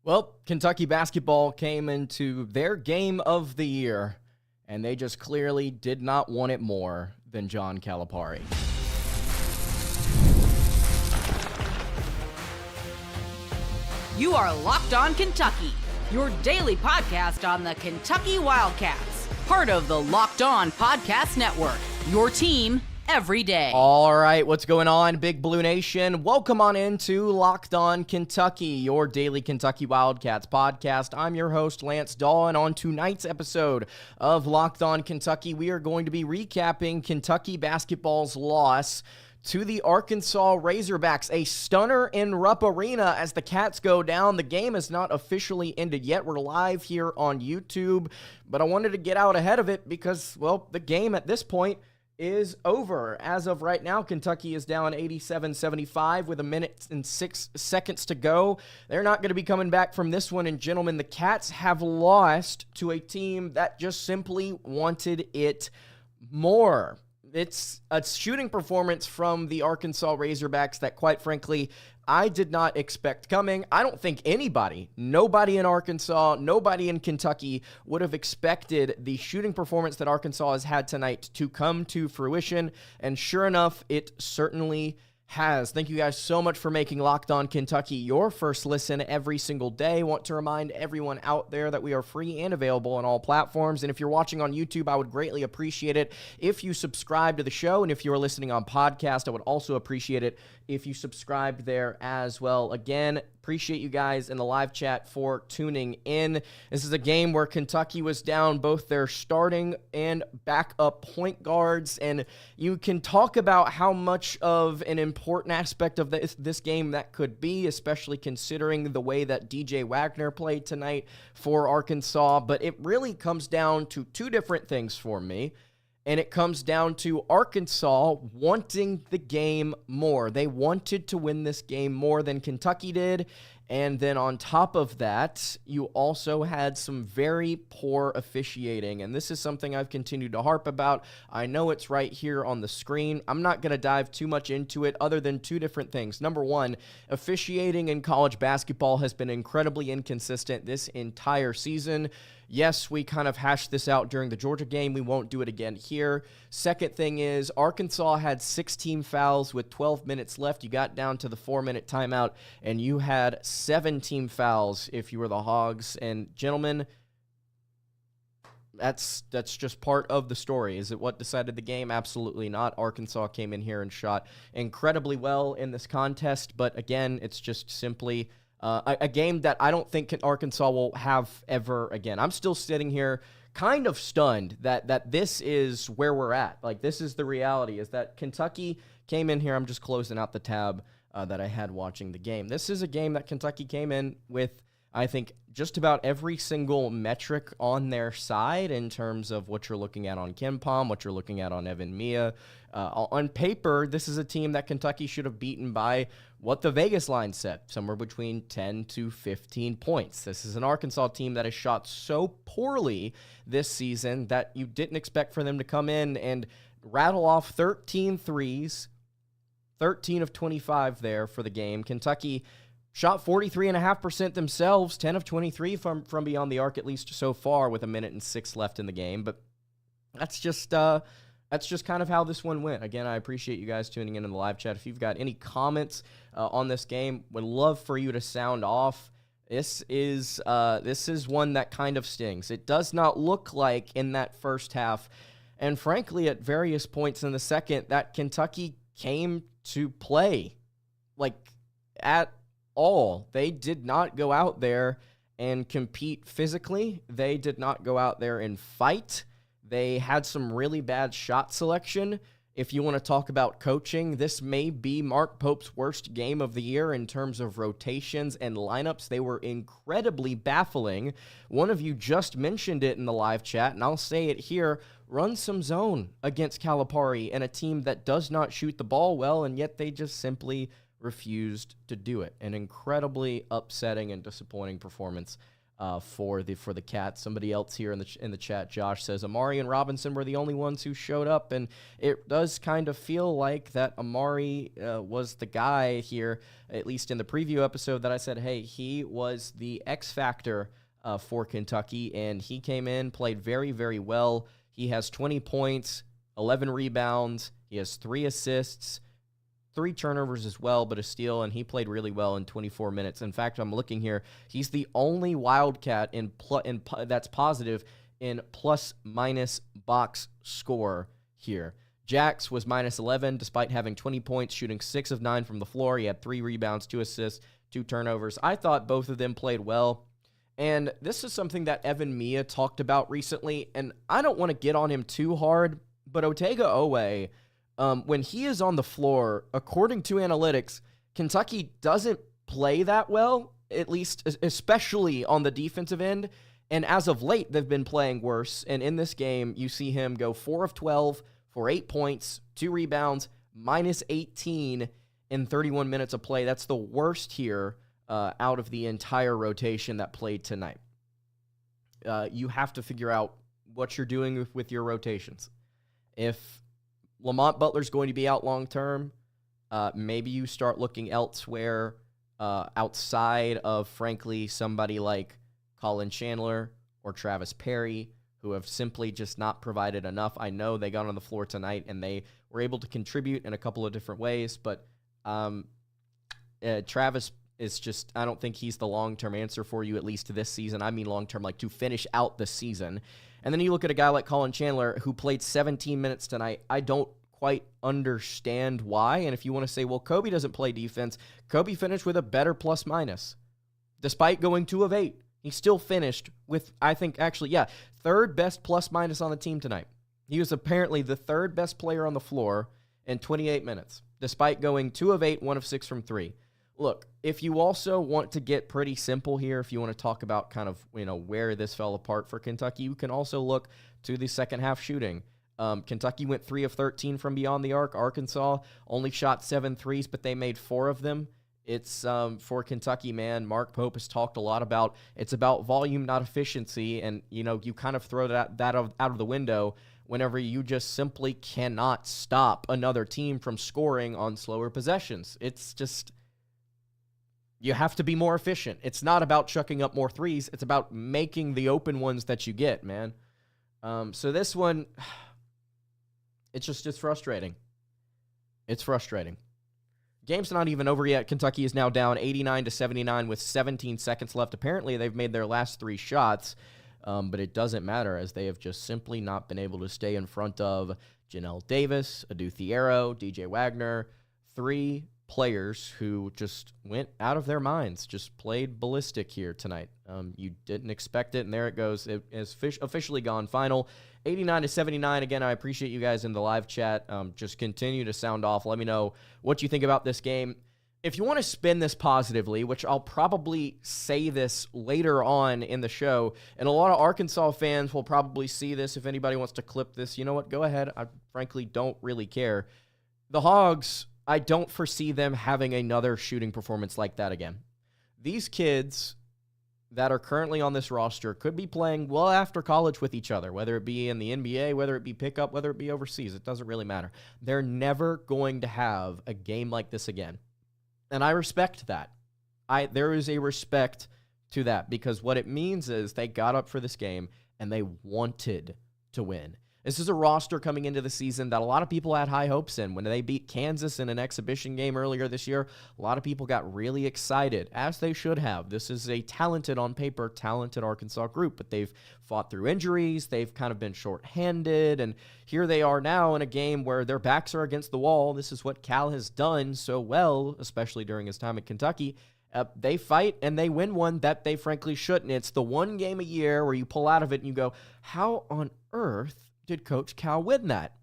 Well, Kentucky basketball came into their game of the year, and they just clearly did not want it more than John Calipari. You are Locked On Kentucky, your daily podcast on the Kentucky Wildcats, part of the Locked On Podcast Network, your team every day. All right, what's going on, Big Blue Nation? Welcome on into Locked On Kentucky, your daily Kentucky Wildcats podcast. I'm your host, Lance Dawe, and on tonight's episode of Locked On Kentucky, we are going to be recapping Kentucky basketball's loss to the Arkansas Razorbacks, a stunner in Rupp Arena as the Cats go down. The game is not officially ended yet. We're live here on YouTube, but I wanted to get out ahead of it because, well, the game at this point is over. As of right now, Kentucky is down 87-75 with 1 minute and 6 seconds to go. They're not going to be coming back from this one, and gentlemen, the Cats have lost to a team that just simply wanted it more. It's a shooting performance from the Arkansas Razorbacks that, quite frankly, I did not expect coming. I don't think nobody in Arkansas, nobody in Kentucky would have expected the shooting performance that Arkansas has had tonight to come to fruition, and sure enough, it certainly has. Thank you guys so much for making Locked On Kentucky your first listen every single day. Want to remind everyone out there that we are free and available on all platforms. And if you're watching on YouTube, I would greatly appreciate it if you subscribe to the show. And if you are listening on podcast, I would also appreciate it if you subscribed there as well. Again, appreciate you guys in the live chat for tuning in. This is a game where Kentucky was down both their starting and backup point guards, and you can talk about how much of an important aspect of this game that could be, especially considering the way that DJ Wagner played tonight for Arkansas, but it really comes down to two different things for me. And it comes down to Arkansas wanting the game more. They wanted to win this game more than Kentucky did. And then on top of that, you also had some very poor officiating. And this is something I've continued to harp about. I know it's right here on the screen. I'm not going to dive too much into it other than two different things. Number one, officiating in college basketball has been incredibly inconsistent this entire season. Yes, we kind of hashed this out during the Georgia game. We won't do it again here. Second thing is Arkansas had 16 fouls with 12 minutes left. You got down to the 4-minute timeout, and you had 17 fouls if you were the Hogs. And gentlemen, that's just part of the story. Is it what decided the game? Absolutely not. Arkansas came in here and shot incredibly well in this contest, but again, it's just simply a game that I don't think Arkansas will have ever again. I'm still sitting here kind of stunned that this is where we're at. Like, this is the reality, is that Kentucky came in here. I'm just closing out the tab that I had watching the game. This is a game that Kentucky came in with, I think, just about every single metric on their side in terms of what you're looking at on KenPom, what you're looking at on Evan Mia. On paper, this is a team that Kentucky should have beaten by what the Vegas line said, somewhere between 10 to 15 points. This is an Arkansas team that has shot so poorly this season that you didn't expect for them to come in and rattle off 13 threes, 13 of 25 there for the game. Kentucky shot 43.5% themselves, 10 of 23 from beyond the arc, at least so far, with 1 minute and 6 left in the game. But that's just kind of how this one went. Again, I appreciate you guys tuning in the live chat. If you've got any comments on this game, would love for you to sound off. This is one that kind of stings. It does not look like in that first half, and frankly at various points in the second, that Kentucky came to play like at all. They did not go out there and compete physically. They did not go out there and fight. They had some really bad shot selection. If you want to talk about coaching, this may be Mark Pope's worst game of the year in terms of rotations and lineups. They were incredibly baffling. One of you just mentioned it in the live chat, and I'll say it here. Run some zone against Calipari and a team that does not shoot the ball well, and yet they just simply refused to do it. An incredibly upsetting and disappointing performance for the Cats. Somebody else here in the chat, Josh, says Amari and Robinson were the only ones who showed up, and it does kind of feel like that Amari was the guy here, at least in the preview episode that I said, hey, he was the X factor for Kentucky, and he came in, played very, very well. He has 20 points, 11 rebounds, he has 3 assists, 3 turnovers as well, but a steal, and he played really well in 24 minutes. In fact, I'm looking here. He's the only Wildcat that's positive in plus-minus box score here. Jax was minus 11 despite having 20 points, shooting 6 of 9 from the floor. He had 3 rebounds, 2 assists, 2 turnovers. I thought both of them played well. And this is something that Evan Mia talked about recently, and I don't want to get on him too hard, but Otega Owe, when he is on the floor, according to analytics, Kentucky doesn't play that well, at least especially on the defensive end. And as of late, they've been playing worse. And in this game, you see him go 4 of 12 for 8 points, 2 rebounds, minus 18 in 31 minutes of play. That's the worst here out of the entire rotation that played tonight. You have to figure out what you're doing with your rotations. If Lamont Butler's going to be out long-term, maybe you start looking elsewhere outside of, frankly, somebody like Colin Chandler or Travis Perry, who have simply just not provided enough. I know they got on the floor tonight, and they were able to contribute in a couple of different ways, but Travis is just, I don't think he's the long-term answer for you, at least this season. I mean long-term, like to finish out the season. And then you look at a guy like Colin Chandler, who played 17 minutes tonight. I don't quite understand why. And if you want to say, well, Kobe doesn't play defense, Kobe finished with a better plus-minus. Despite going 2 of 8, he still finished with, I think, actually, third best plus-minus on the team tonight. He was apparently the third best player on the floor in 28 minutes, despite going 2 of 8, 1 of 6 from 3. Look, if you also want to get pretty simple here, if you want to talk about kind of, where this fell apart for Kentucky, you can also look to the second half shooting. Kentucky went 3 of 13 from beyond the arc. Arkansas only shot 7 threes, but they made 4 of them. It's for Kentucky, man. Mark Pope has talked a lot about it's about volume, not efficiency, and you kind of throw that out of the window whenever you just simply cannot stop another team from scoring on slower possessions. It's just, you have to be more efficient. It's not about chucking up more threes. It's about making the open ones that you get, man. So this one, it's frustrating. It's frustrating. Game's not even over yet. Kentucky is now down 89-79 with 17 seconds left. Apparently, they've made their last 3 shots, but it doesn't matter as they have just simply not been able to stay in front of Janelle Davis, Adu Thiero, DJ Wagner, 3 players who just went out of their minds, just played ballistic here tonight. You didn't expect it, and there it goes. It is officially gone. Final 89-79. Again, I appreciate you guys in the live chat. Just continue to sound off. Let me know what you think about this game. If you want to spin this positively, which I'll probably say this later on in the show, and a lot of Arkansas fans will probably see this. If anybody wants to clip this, you know what? Go ahead. I frankly don't really care. The Hogs, I don't foresee them having another shooting performance like that again. These kids that are currently on this roster could be playing well after college with each other, whether it be in the NBA, whether it be pickup, whether it be overseas. It doesn't really matter. They're never going to have a game like this again. And I respect that. There is a respect to that because what it means is they got up for this game and they wanted to win. This is a roster coming into the season that a lot of people had high hopes in. When they beat Kansas in an exhibition game earlier this year, a lot of people got really excited, as they should have. This is a talented, on paper, talented Arkansas group, but they've fought through injuries. They've kind of been shorthanded, and here they are now in a game where their backs are against the wall. This is what Cal has done so well, especially during his time at Kentucky. They fight and they win one that they frankly shouldn't. It's the one game a year where you pull out of it and you go, how on earth did Coach Cal win that?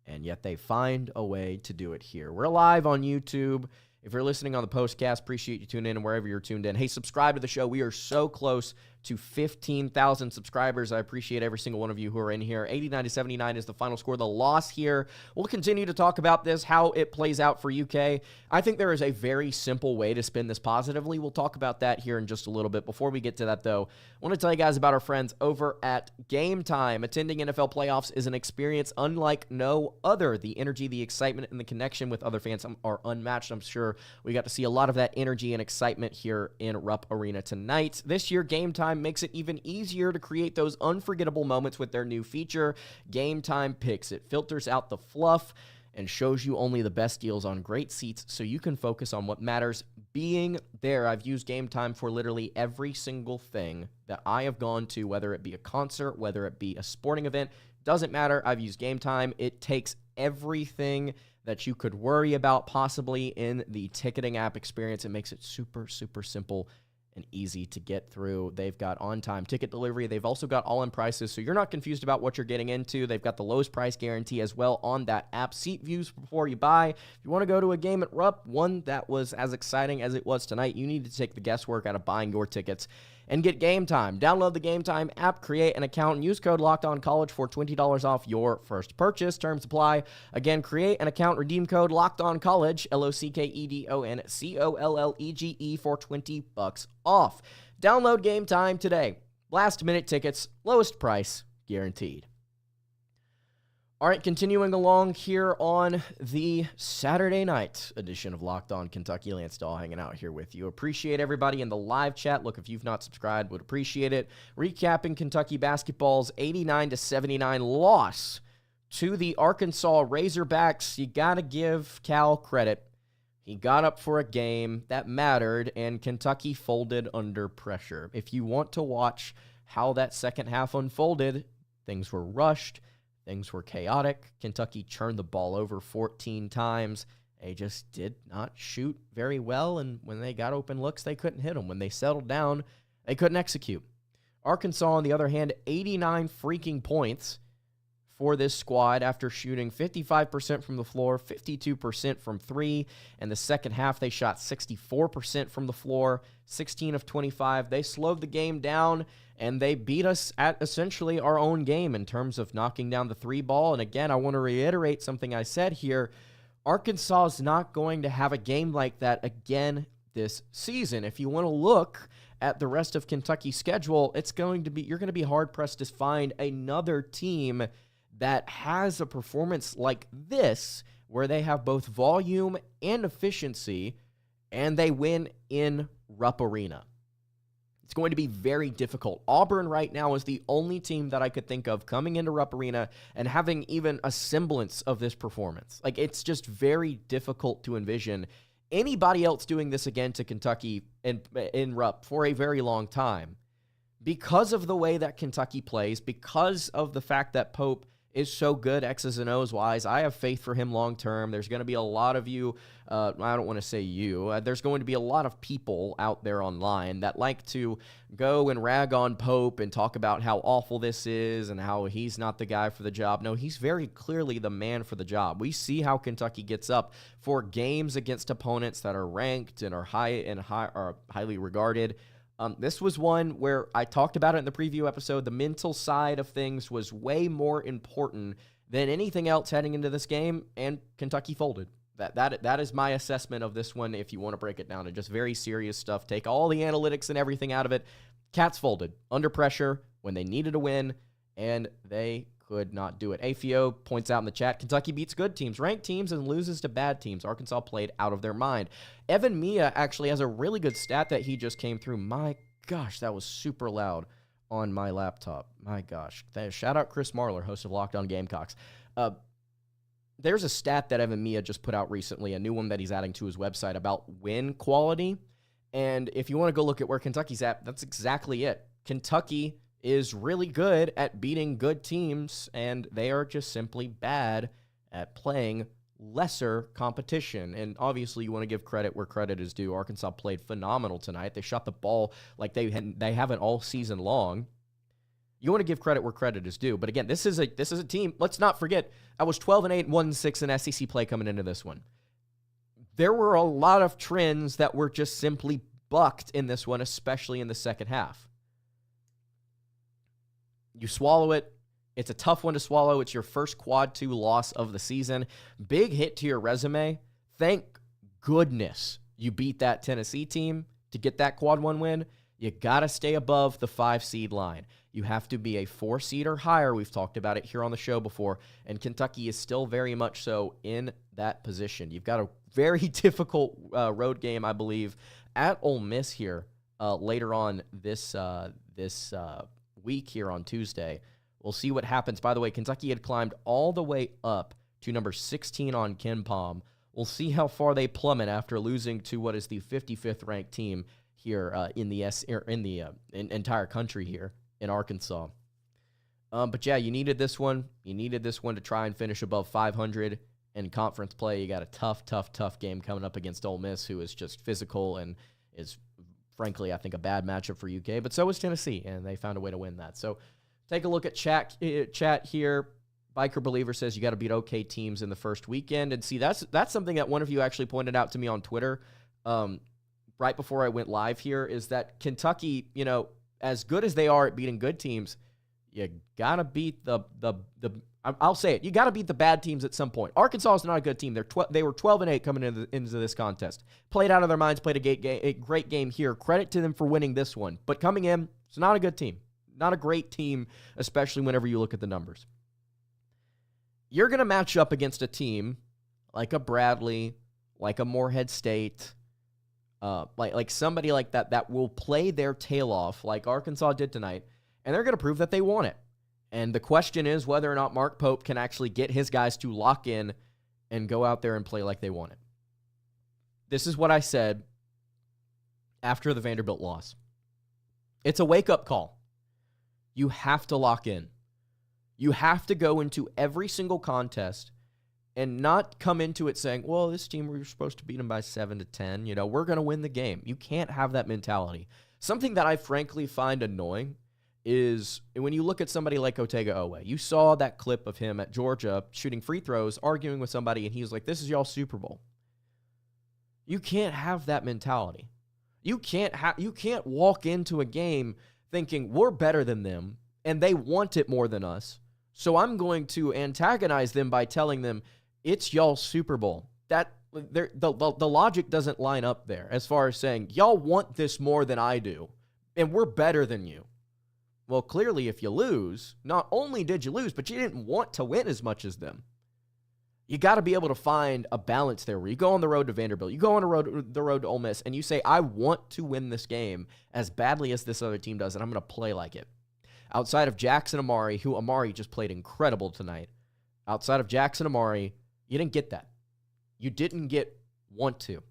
And yet they find a way to do it here. We're live on YouTube. If you're listening on the postcast, appreciate you tuning in and wherever you're tuned in. Hey, subscribe to the show. We are so close to 15,000 subscribers. I appreciate every single one of you who are in here. 89-79 is the final score. The loss here. We'll continue to talk about this, how it plays out for UK. I think there is a very simple way to spin this positively. We'll talk about that here in just a little bit. Before we get to that, though, I want to tell you guys about our friends over at Game Time. Attending NFL playoffs is an experience unlike no other. The energy, the excitement, and the connection with other fans are unmatched. I'm sure we got to see a lot of that energy and excitement here in Rupp Arena tonight. This year, Game Time makes it even easier to create those unforgettable moments with their new feature, Game Time Picks. It filters out the fluff and shows you only the best deals on great seats so you can focus on what matters, being there. I've used Game Time for literally every single thing that I have gone to, whether it be a concert, whether it be a sporting event, doesn't matter. I've used Game Time. It takes everything that you could worry about possibly in the ticketing app experience. It makes it super, super simple and easy to get through. They've got on-time ticket delivery. They've also got all-in prices, so you're not confused about what you're getting into. They've got the lowest price guarantee as well on that app. Seat views before you buy. If you want to go to a game at Rupp, one that was as exciting as it was tonight, you need to take the guesswork out of buying your tickets and get Game Time. Download the Game Time app, create an account, and use code LOCKEDONCollege for $20 off your first purchase. Terms apply. Again, create an account, redeem code LOCKEDONCollege, LOCKEDONCOLLEGE for $20 off. Download Game Time today. Last minute tickets, lowest price guaranteed. All right, continuing along here on the Saturday night edition of Locked On Kentucky. Lance Dawe hanging out here with you. Appreciate everybody in the live chat. Look, if you've not subscribed, would appreciate it. Recapping Kentucky basketball's 89-79 loss to the Arkansas Razorbacks. You got to give Cal credit. He got up for a game that mattered, and Kentucky folded under pressure. If you want to watch how that second half unfolded, things were rushed. Things were chaotic. Kentucky churned the ball over 14 times. They just did not shoot very well, and when they got open looks, they couldn't hit them. When they settled down, they couldn't execute. Arkansas, on the other hand, 89 freaking points for this squad after shooting 55% from the floor, 52% from three. In the second half, they shot 64% from the floor, 16 of 25. They slowed the game down, and they beat us at essentially our own game in terms of knocking down the three ball. And again, I want to reiterate something I said here. Arkansas is not going to have a game like that again this season. If you want to look at the rest of Kentucky's schedule, you're going to be hard-pressed to find another team that has a performance like this, where they have both volume and efficiency, and they win in Rupp Arena. It's going to be very difficult. Auburn right now is the only team that I could think of coming into Rupp Arena and having even a semblance of this performance. Like, it's just very difficult to envision anybody else doing this again to Kentucky in Rupp for a very long time. Because of the way that Kentucky plays, because of the fact that Pope is so good X's and O's wise, I have faith for him long term. There's going to be a lot of you, I don't want to say you, there's going to be a lot of people out there online that like to go and rag on Pope and talk about how awful this is and how he's not the guy for the job. No, he's very clearly the man for the job. We see how Kentucky gets up for games against opponents that are ranked and are highly regarded. This was one where I talked about it in the preview episode. The mental side of things was way more important than anything else heading into this game, and Kentucky folded. That is my assessment of this one. If you want to break it down to just very serious stuff, take all the analytics and everything out of it. Cats folded under pressure when they needed a win, and they could not do it. AFIO points out in the chat, Kentucky beats good teams, ranked teams, and loses to bad teams. Arkansas played out of their mind. Evan Mia actually has a really good stat that he just came through. My gosh, that was super loud on my laptop. My gosh. Shout out Chris Marler, host of Locked On Gamecocks. There's a stat that Evan Mia just put out recently, a new one that he's adding to his website about win quality. And if you want to go look at where Kentucky's at, that's exactly it. Kentucky is really good at beating good teams, and they are just simply bad at playing lesser competition. And obviously you want to give credit where credit is due. Arkansas played phenomenal tonight. They shot the ball like they haven't all season long. You want to give credit where credit is due. But again, this is a team. Let's not forget, I was 12-8, 1-6 in SEC play coming into this one. There were a lot of trends that were just simply bucked in this one, especially in the second half. You swallow it. It's a tough one to swallow. It's your first quad 2 loss of the season. Big hit to your resume. Thank goodness you beat that Tennessee team to get that quad 1 win. You got to stay above the 5 seed line. You have to be a 4 seed or higher. We've talked about it here on the show before, and Kentucky is still very much so in that position. You've got a very difficult road game, I believe, at Ole Miss here later on this week here on Tuesday. We'll see what happens. By the way, Kentucky had climbed all the way up to number 16 on KenPom. We'll see how far they plummet after losing to what is the 55th ranked team here in the entire country here in Arkansas. But yeah, you needed this one. You needed this one to try and finish above 500 in conference play. You got a tough game coming up against Ole Miss, who is just physical and is, frankly, I think a bad matchup for UK. But so is Tennessee, and they found a way to win that. So take a look at chat here. Biker Believer says you got to beat OK teams in the first weekend. And see, that's something that one of you actually pointed out to me on Twitter right before I went live here, is that Kentucky, as good as they are at beating good teams, you got to beat I'll say it, you got to beat the bad teams at some point. Arkansas is not a good team. They were 12-8 coming into this contest. Played out of their minds, played a great game here. Credit to them for winning this one. But coming in, it's not a good team. Not a great team, especially whenever you look at the numbers. You're going to match up against a team like a Bradley, like a Morehead State, like somebody like that will play their tail off like Arkansas did tonight, and they're going to prove that they want it. And the question is whether or not Mark Pope can actually get his guys to lock in and go out there and play like they want it. This is what I said after the Vanderbilt loss. It's a wake-up call. You have to lock in. You have to go into every single contest and not come into it saying, well, this team, we were supposed to beat them by 7 to 10. We're going to win the game. You can't have that mentality. Something that I frankly find annoying is when you look at somebody like Otega Oweh. You saw that clip of him at Georgia shooting free throws, arguing with somebody, and he's like, this is y'all's Super Bowl. You can't have that mentality. You can't walk into a game thinking we're better than them and they want it more than us. So I'm going to antagonize them by telling them it's y'all's Super Bowl. That the logic doesn't line up there as far as saying y'all want this more than I do and we're better than you. Well, clearly if you lose, not only did you lose, but you didn't want to win as much as them. You got to be able to find a balance there where you go on the road to Vanderbilt, you go on the road to Ole Miss, and you say, I want to win this game as badly as this other team does, and I'm going to play like it. Outside of Jackson Amari, who Amari just played incredible tonight, outside of Jackson Amari, you didn't get that. You didn't want to.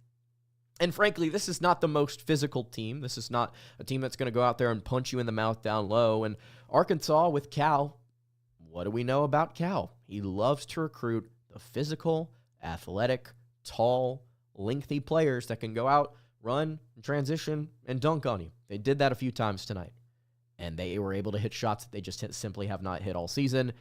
And frankly, this is not the most physical team. This is not a team that's going to go out there and punch you in the mouth down low. And Arkansas with Cal, what do we know about Cal? He loves to recruit the physical, athletic, tall, lengthy players that can go out, run, transition, and dunk on you. They did that a few times tonight. And they were able to hit shots that they just simply have not hit all season.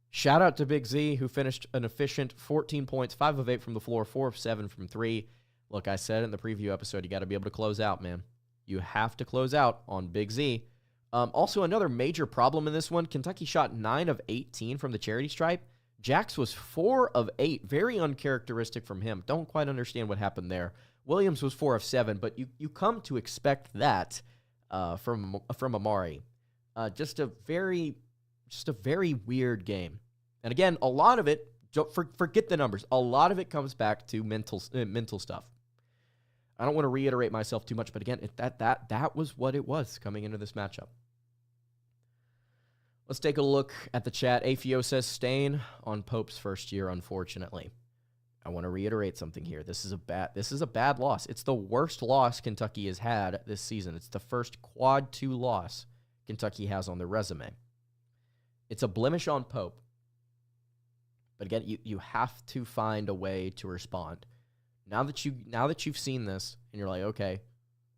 Shout out to Big Z, who finished an efficient 14 points, 5 of 8 from the floor, 4 of 7 from 3. Look, I said in the preview episode, you got to be able to close out, man. You have to close out on Big Z. Also, another major problem in this one, Kentucky shot 9 of 18 from the charity stripe. Jax was 4 of 8. Very uncharacteristic from him. Don't quite understand what happened there. Williams was 4 of 7, but you come to expect that from Amari. Just a very weird game. And again, a lot of it, forget the numbers. A lot of it comes back to mental stuff. I don't want to reiterate myself too much, but again, that was what it was coming into this matchup. Let's take a look at the chat. AFIO says, Stain on Pope's first year, unfortunately. I want to reiterate something here. This is a bad loss. It's the worst loss Kentucky has had this season. It's the first quad 2 loss Kentucky has on their resume. It's a blemish on Pope. But again, you have to find a way to respond. Now that you've seen this and you're like, okay,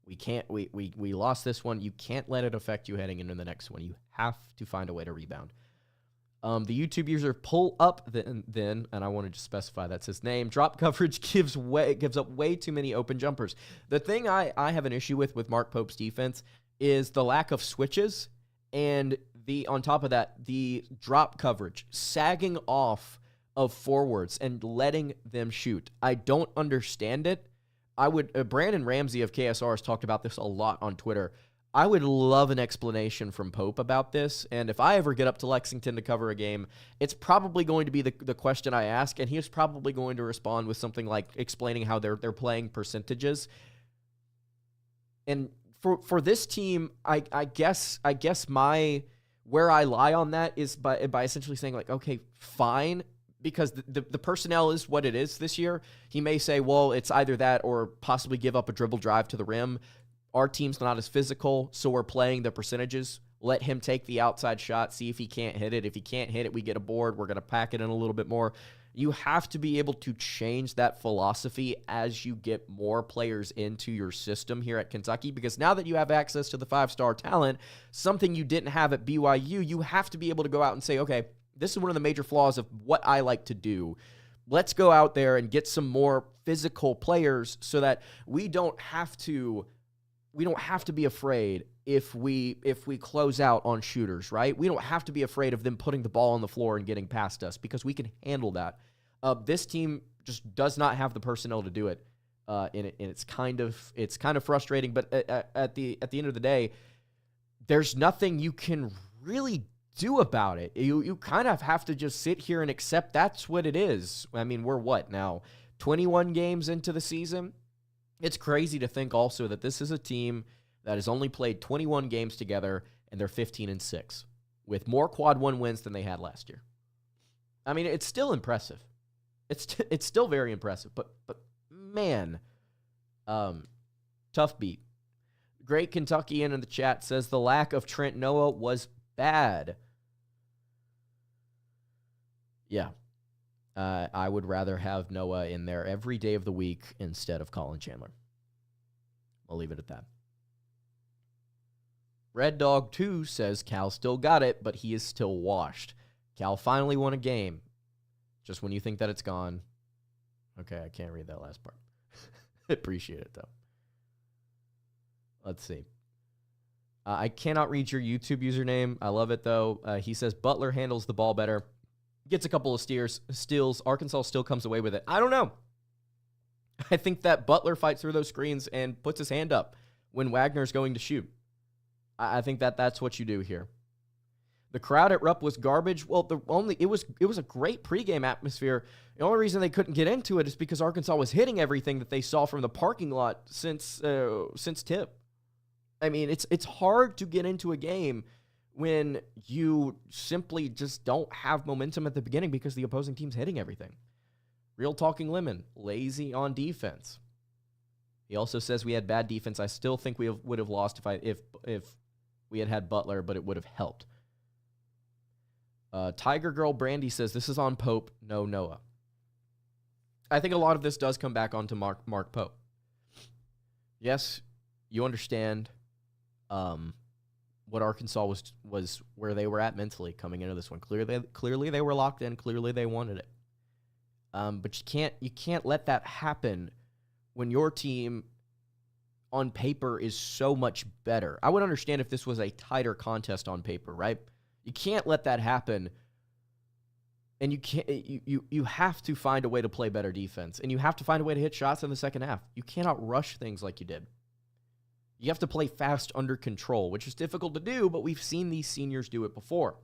we lost this one. You can't let it affect you heading into the next one. You have to find a way to rebound. The YouTube user Pull Up then, and I want to just specify that's his name. Drop coverage gives up way too many open jumpers. The thing I have an issue with Mark Pope's defense is the lack of switches and on top of that, the drop coverage, sagging off of forwards and letting them shoot. I don't understand it. Brandon Ramsey of KSR has talked about this a lot on Twitter. I would love an explanation from Pope about this, and if I ever get up to Lexington to cover a game, it's probably going to be the question I ask, and he is probably going to respond with something like explaining how they're playing percentages. And for this team, I guess where I lie on that is by essentially saying, like, okay, fine, because the personnel is what it is this year. He may say, well, it's either that or possibly give up a dribble drive to the rim. Our team's not as physical, so we're playing the percentages. Let him take the outside shot, see if he can't hit it. If he can't hit it, we get a board. We're going to pack it in a little bit more. You have to be able to change that philosophy as you get more players into your system here at Kentucky, because now that you have access to the 5-star talent, something you didn't have at BYU, you have to be able to go out and say, okay, this is one of the major flaws of what I like to do. Let's go out there and get some more physical players so that we don't have to be afraid if we close out on shooters, right? We don't have to be afraid of them putting the ball on the floor and getting past us, because we can handle that. This team just does not have the personnel to do it, and it's kind of frustrating. But at the end of the day, there's nothing you can really do about it. You kind of have to just sit here and accept that's what it is. I mean, we're what now? 21 games into the season. It's crazy to think also that this is a team that has only played 21 games together, and they're 15-6 with more quad one wins than they had last year. I mean, it's still impressive. It's still very impressive, but man, tough beat. Great Kentuckian in the chat says the lack of Trent Noah was bad. Yeah. I would rather have Noah in there every day of the week instead of Colin Chandler. I'll leave it at that. Red Dog 2 says Cal still got it, but he is still washed. Cal finally won a game. Just when you think that it's gone. Okay, I can't read that last part. Appreciate it, though. Let's see. I cannot read your YouTube username. I love it, though. He says Butler handles the ball better. Gets a couple of steals. Arkansas still comes away with it. I don't know. I think that Butler fights through those screens and puts his hand up when Wagner's going to shoot. I think that's what you do here. The crowd at Rupp was garbage. Well, it was a great pregame atmosphere. The only reason they couldn't get into it is because Arkansas was hitting everything that they saw from the parking lot since tip. I mean, it's hard to get into a game when you simply just don't have momentum at the beginning because the opposing team's hitting everything. Real talking lemon, lazy on defense. He also says we had bad defense. I still think we would have lost if we had Butler, but it would have helped. Tiger Girl Brandy says this is on Pope, no Noah. I think a lot of this does come back onto Mark Pope. Yes, you understand what Arkansas was where they were at mentally coming into this one. Clearly they were locked in. Clearly they wanted it. But you can't let that happen when your team on paper is so much better. I would understand if this was a tighter contest on paper, right? You can't let that happen. And you have to find a way to play better defense, and you have to find a way to hit shots in the second half. You cannot rush things like you did. You have to play fast under control, which is difficult to do, but we've seen these seniors do it before.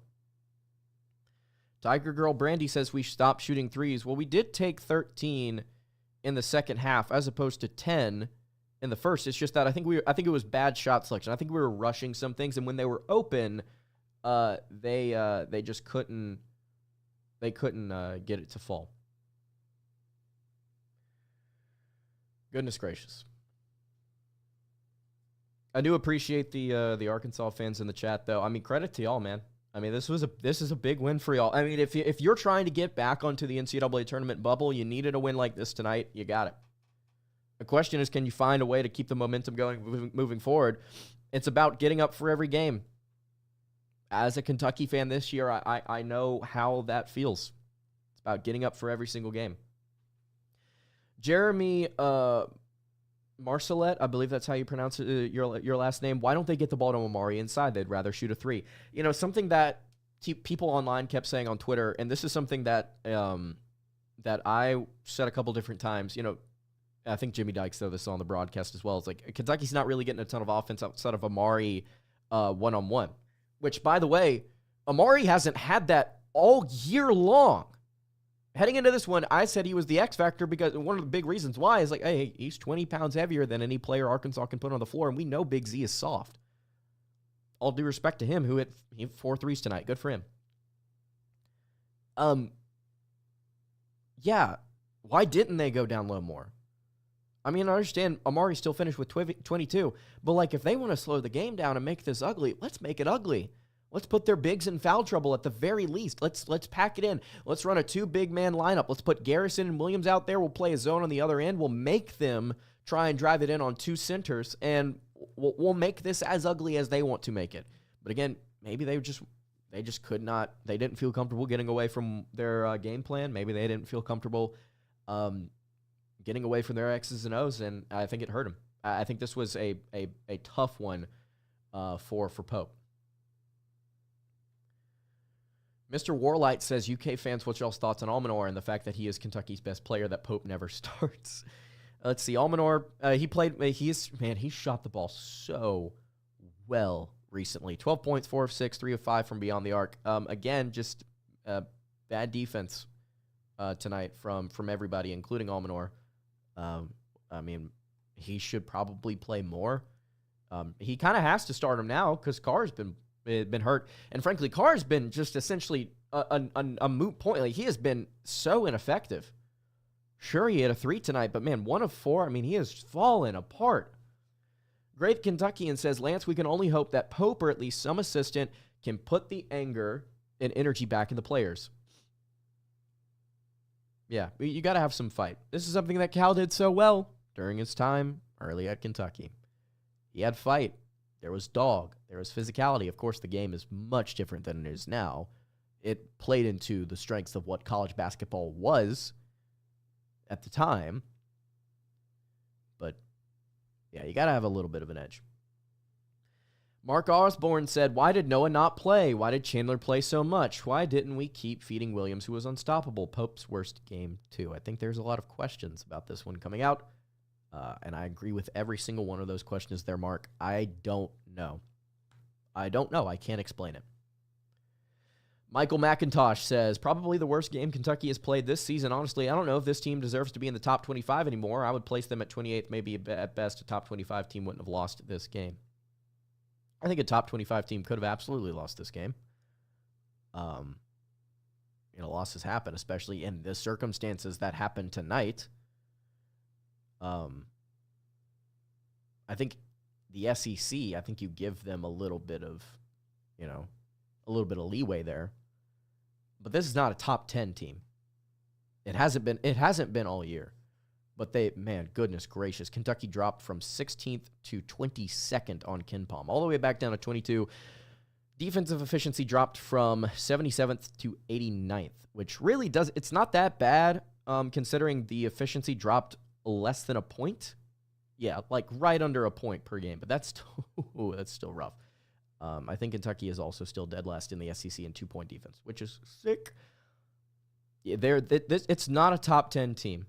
Tiger Girl Brandy says we stopped shooting threes. Well, we did take 13 in the second half as opposed to 10 in the first. It's just that I think it was bad shot selection. I think we were rushing some things, and when they were open, they just couldn't get it to fall. Goodness gracious. I do appreciate the Arkansas fans in the chat, though. I mean, credit to y'all, man. I mean, this is a big win for y'all. I mean, if you're trying to get back onto the NCAA tournament bubble, you needed a win like this tonight. You got it. The question is, can you find a way to keep the momentum going moving forward? It's about getting up for every game. As a Kentucky fan this year, I know how that feels. It's about getting up for every single game. Jeremy Marcelette, I believe that's how you pronounce it, your last name. Why don't they get the ball to Amari inside? They'd rather shoot a three. Something that people online kept saying on Twitter, and this is something that that I said a couple different times. I think Jimmy Dykes said this on the broadcast as well. It's like Kentucky's not really getting a ton of offense outside of Amari one-on-one, which, by the way, Amari hasn't had that all year long. Heading into this one, I said he was the X factor because one of the big reasons why is like, hey, he's 20 pounds heavier than any player Arkansas can put on the floor, and we know Big Z is soft. All due respect to him, who hit 4 threes tonight. Good for him. Yeah, why didn't they go down low more? I mean, I understand Amari still finished with 22, but if they want to slow the game down and make this ugly, let's make it ugly. Let's put their bigs in foul trouble at the very least. Let's pack it in. Let's run a 2 big man lineup. Let's put Garrison and Williams out there. We'll play a zone on the other end. We'll make them try and drive it in on 2 centers, and we'll make this as ugly as they want to make it. But again, maybe they just could not. They didn't feel comfortable getting away from their game plan. Maybe they didn't feel comfortable getting away from their X's and O's, and I think it hurt them. I think this was a tough one for Pope. Mr. Warlight says, UK fans, what's y'all's thoughts on Almanor and the fact that he is Kentucky's best player, that Pope never starts? Let's see. Almanor, he shot the ball so well recently. 12 points, 4 of 6, 3 of 5 from beyond the arc. Again, just bad defense tonight from everybody, including Almanor. I mean, he should probably play more. He kind of has to start him now because Carr's been hurt, and frankly, Carr's been just essentially a moot point. Like, he has been so ineffective. Sure, he had a 3 tonight, but man, 1 of 4. I mean, he has fallen apart. Great Kentuckian says, Lance, we can only hope that Pope or at least some assistant can put the anger and energy back in the players. Yeah, you got to have some fight. This is something that Cal did so well during his time early at Kentucky. He had fight. There was dog. There was physicality. Of course, the game is much different than it is now. It played into the strengths of what college basketball was at the time. But, yeah, you got to have a little bit of an edge. Mark Osborne said, why did Noah not play? Why did Chandler play so much? Why didn't we keep feeding Williams, who was unstoppable? Pope's worst game, too. I think there's a lot of questions about this one coming out. And I agree with every single one of those questions there, Mark. I don't know. I can't explain it. Michael McIntosh says, probably the worst game Kentucky has played this season. Honestly, I don't know if this team deserves to be in the top 25 anymore. I would place them at 28th. Maybe at best a top 25 team wouldn't have lost this game. I think a top 25 team could have absolutely lost this game. Losses happen, especially in the circumstances that happened tonight. I think the SEC, I think you give them a little bit of leeway there. But this is not a top 10 team. It hasn't been all year. But goodness gracious, Kentucky dropped from 16th to 22nd on KenPom, all the way back down to 22. Defensive efficiency dropped from 77th to 89th, which really it's not that bad, considering the efficiency dropped less than a point. Yeah, like right under a point per game, but that's still rough. I think Kentucky is also still dead last in the SEC in 2-point defense, which is sick. Yeah, it's not a top 10 team.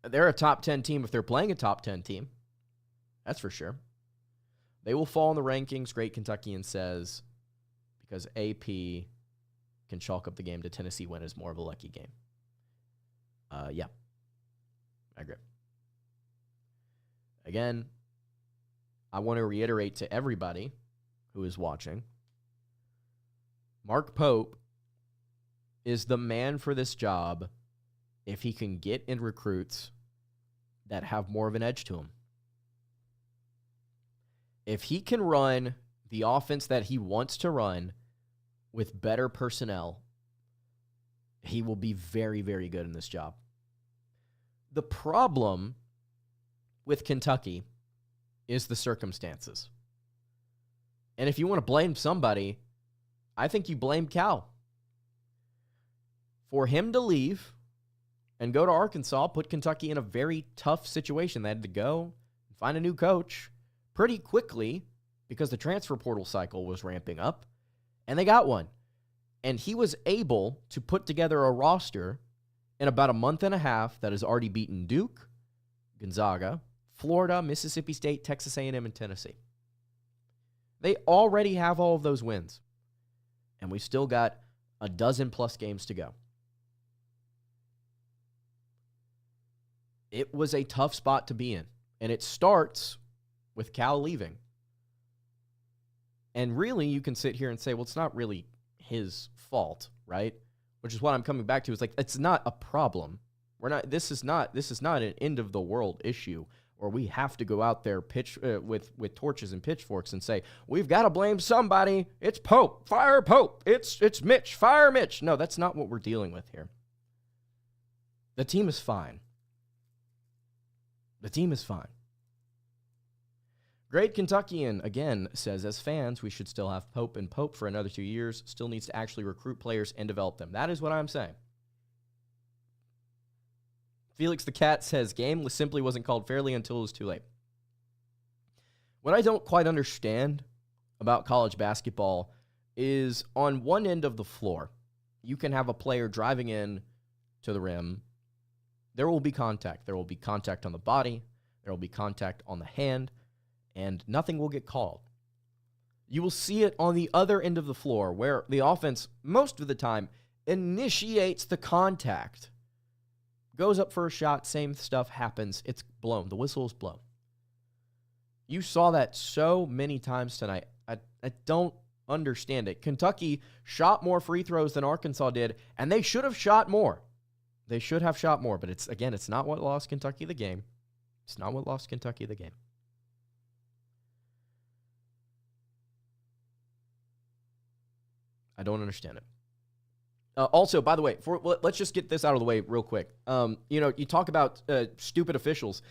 They're a top 10 team if they're playing a top 10 team. That's for sure. They will fall in the rankings, Great Kentuckian says, because AP can chalk up the game to Tennessee win as more of a lucky game. Yeah, I agree. Again, I want to reiterate to everybody who is watching, Mark Pope is the man for this job if he can get in recruits that have more of an edge to him. If he can run the offense that he wants to run with better personnel, he will be very, very good in this job. The problem with Kentucky is the circumstances. And if you want to blame somebody, I think you blame Cal. For him to leave and go to Arkansas, put Kentucky in a very tough situation. They had to go and find a new coach pretty quickly because the transfer portal cycle was ramping up, and they got one. And he was able to put together a roster in about a month and a half that has already beaten Duke, Gonzaga, Florida, Mississippi State, Texas A&M, and Tennessee. They already have all of those wins, and we've still got a dozen-plus games to go. It was a tough spot to be in, and it starts with Cal leaving. And really, you can sit here and say, well, it's not really his fault, right? Which is what I'm coming back to. It's like, it's not a problem. This is not an end of the world issue, or we have to go out there pitch with torches and pitchforks and say, we've got to blame somebody. It's Pope. Fire Pope. It's Mitch. Fire Mitch. No, that's not what we're dealing with here. The team is fine. The team is fine. Great Kentuckian, again, says, as fans, we should still have Pope and Pope for another 2 years. Still needs to actually recruit players and develop them. That is what I'm saying. Felix the Cat says, game simply wasn't called fairly until it was too late. What I don't quite understand about college basketball is on one end of the floor, you can have a player driving in to the rim. There will be contact. There will be contact on the body. There will be contact on the hand, and nothing will get called. You will see it on the other end of the floor where the offense, most of the time, initiates the contact. Goes up for a shot, same stuff happens. It's blown. The whistle is blown. You saw that so many times tonight. I don't understand it. Kentucky shot more free throws than Arkansas did, and they should have shot more. They should have shot more, but it's not what lost Kentucky the game. It's not what lost Kentucky the game. I don't understand it. Also, by the way, let's just get this out of the way real quick. You talk about stupid officials.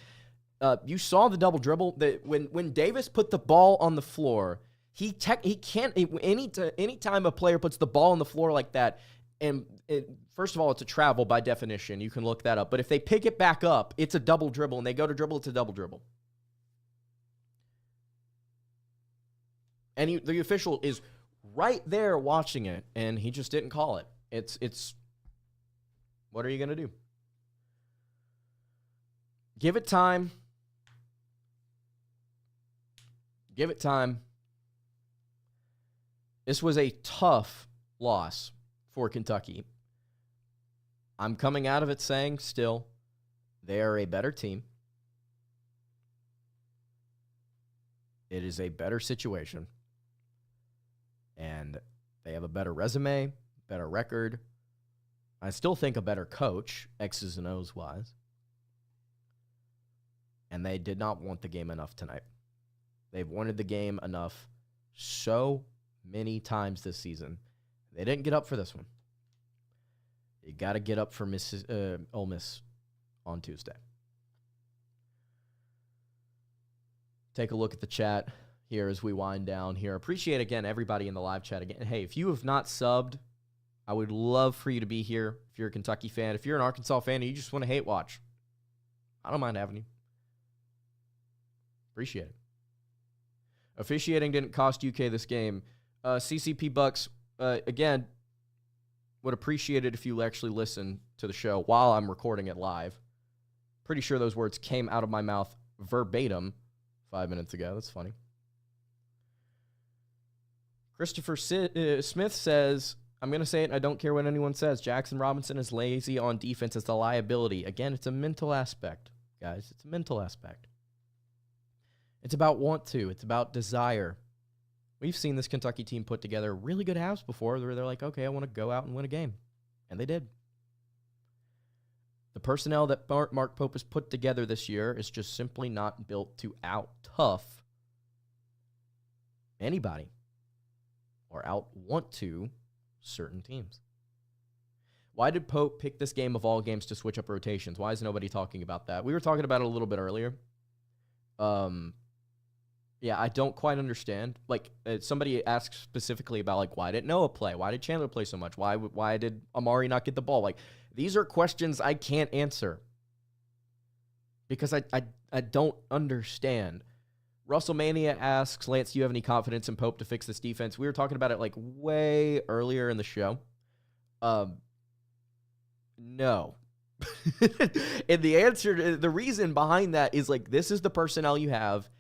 You saw the double dribble. When Davis put the ball on the floor, he can't. Any time a player puts the ball on the floor like that, and first of all, it's a travel by definition. You can look that up. But if they pick it back up, it's a double dribble, and they go to dribble, it's a double dribble. And the official is right there watching it, and he just didn't call it. It's what are you going to do? Give it time. Give it time. This was a tough loss for Kentucky. I'm coming out of it saying still they are a better team. It is a better situation. And they have a better resume, better record. I still think a better coach, X's and O's wise. And they did not want the game enough tonight. They've wanted the game enough so many times this season. They didn't get up for this one. You got to get up for Ole Miss on Tuesday. Take a look at the chat here as we wind down here. Appreciate, again, everybody in the live chat. Again, hey, if you have not subbed, I would love for you to be here if you're a Kentucky fan. If you're an Arkansas fan and you just want to hate watch, I don't mind having you. Appreciate it. Officiating didn't cost UK this game. CCP Bucks, again, would appreciate it if you actually listen to the show while I'm recording it live. Pretty sure those words came out of my mouth verbatim 5 minutes ago. That's funny. Christopher Smith says, I'm going to say it, and I don't care what anyone says. Jackson Robinson is lazy on defense as the liability. Again, it's a mental aspect, guys. It's a mental aspect. It's about want to. It's about desire. We've seen this Kentucky team put together really good halves before where they're like, okay, I want to go out and win a game. And they did. The personnel that Mark Pope has put together this year is just simply not built to out-tough anybody or out-want to certain teams. Why did Pope pick this game of all games to switch up rotations? Why is nobody talking about that? We were talking about it a little bit earlier. Yeah, I don't quite understand. Like, somebody asked specifically about, like, why didn't Noah play? Why did Chandler play so much? Why did Amari not get the ball? Like, These are questions I can't answer because I don't understand. Russellmania asks, Lance, do you have any confidence in Pope to fix this defense? We were talking about it like way earlier in the show. No. And the reason behind that is like, this is the personnel you have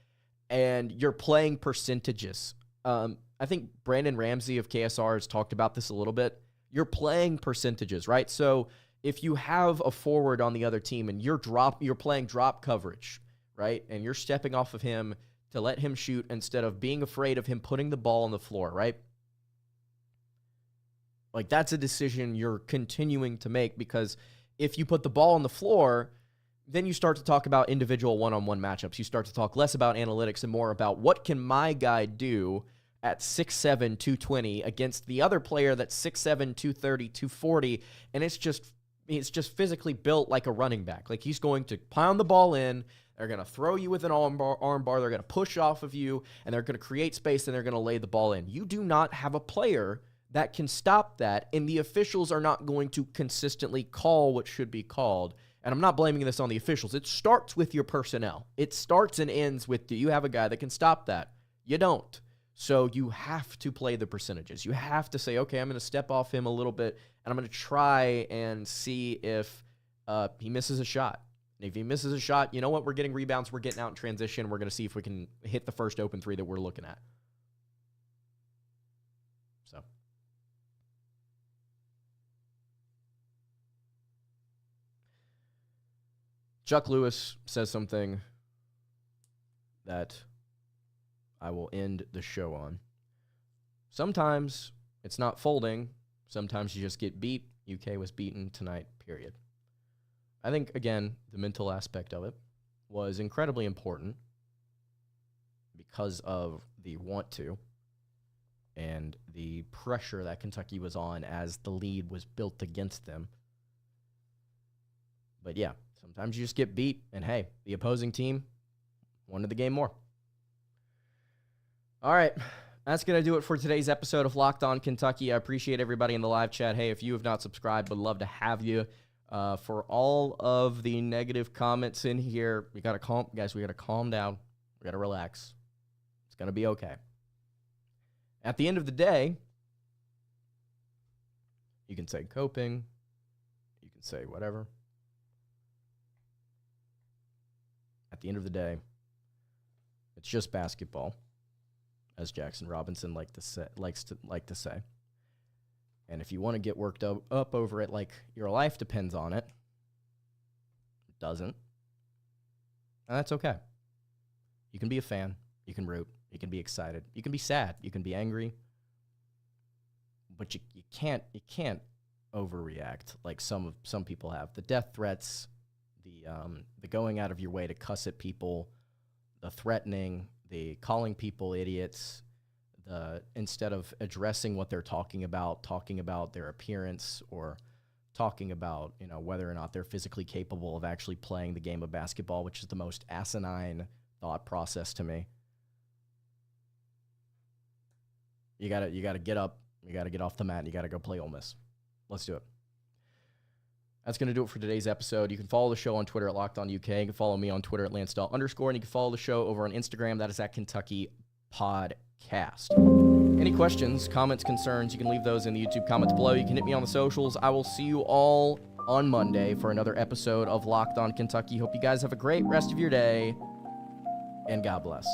and you're playing percentages. I think Brandon Ramsey of KSR has talked about this a little bit. You're playing percentages, right? So if you have a forward on the other team and you're playing drop coverage, right? And you're stepping off of him to let him shoot instead of being afraid of him putting the ball on the floor, right? Like, that's a decision you're continuing to make, because if you put the ball on the floor, then you start to talk about individual one-on-one matchups. You start to talk less about analytics and more about what can my guy do at 6'7", 220 against the other player that's 6'7", 230, 240, and it's just physically built like a running back. Like, he's going to pound the ball in, they're going to throw you with an arm bar, they're going to push off of you, and they're going to create space, and they're going to lay the ball in. You do not have a player that can stop that, and the officials are not going to consistently call what should be called. And I'm not blaming this on the officials. It starts with your personnel. It starts and ends with, do you have a guy that can stop that? You don't. So you have to play the percentages. You have to say, okay, I'm going to step off him a little bit, and I'm going to try and see if he misses a shot. And if he misses a shot, you know what? We're getting rebounds. We're getting out in transition. We're going to see if we can hit the first open three that we're looking at. So. Chuck Lewis says something that I will end the show on. Sometimes it's not folding. Sometimes you just get beat. UK was beaten tonight, period. I think, again, the mental aspect of it was incredibly important because of the want to and the pressure that Kentucky was on as the lead was built against them. But yeah, sometimes you just get beat, and hey, the opposing team wanted the game more. All right, that's going to do it for today's episode of Locked On Kentucky. I appreciate everybody in the live chat. Hey, if you have not subscribed, would love to have you. For all of the negative comments in here, we got to calm down. We got to relax. It's going to be okay. At the end of the day, you can say coping. You can say whatever. At the end of the day, it's just basketball, as Jackson Robinson likes to say. And if you want to get worked up over it like your life depends on it, it doesn't. And that's okay. You can be a fan. You can root. You can be excited. You can be sad. You can be angry. But you can't overreact like some people have. The death threats, the going out of your way to cuss at people, the threatening, the calling people idiots, instead of addressing what they're talking about their appearance or talking about, whether or not they're physically capable of actually playing the game of basketball, which is the most asinine thought process to me. You gotta get up, you gotta get off the mat, and you gotta go play Ole Miss. Let's do it. That's going to do it for today's episode. You can follow the show on Twitter at LockedOnUK. You can follow me on Twitter at LanceDahl_, and you can follow the show over on Instagram. That is at Kentucky Podcast. Any questions, comments, concerns, you can leave those in the YouTube comments below. You can hit me on the socials. I will see you all on Monday for another episode of Locked On Kentucky. Hope you guys have a great rest of your day, and God bless.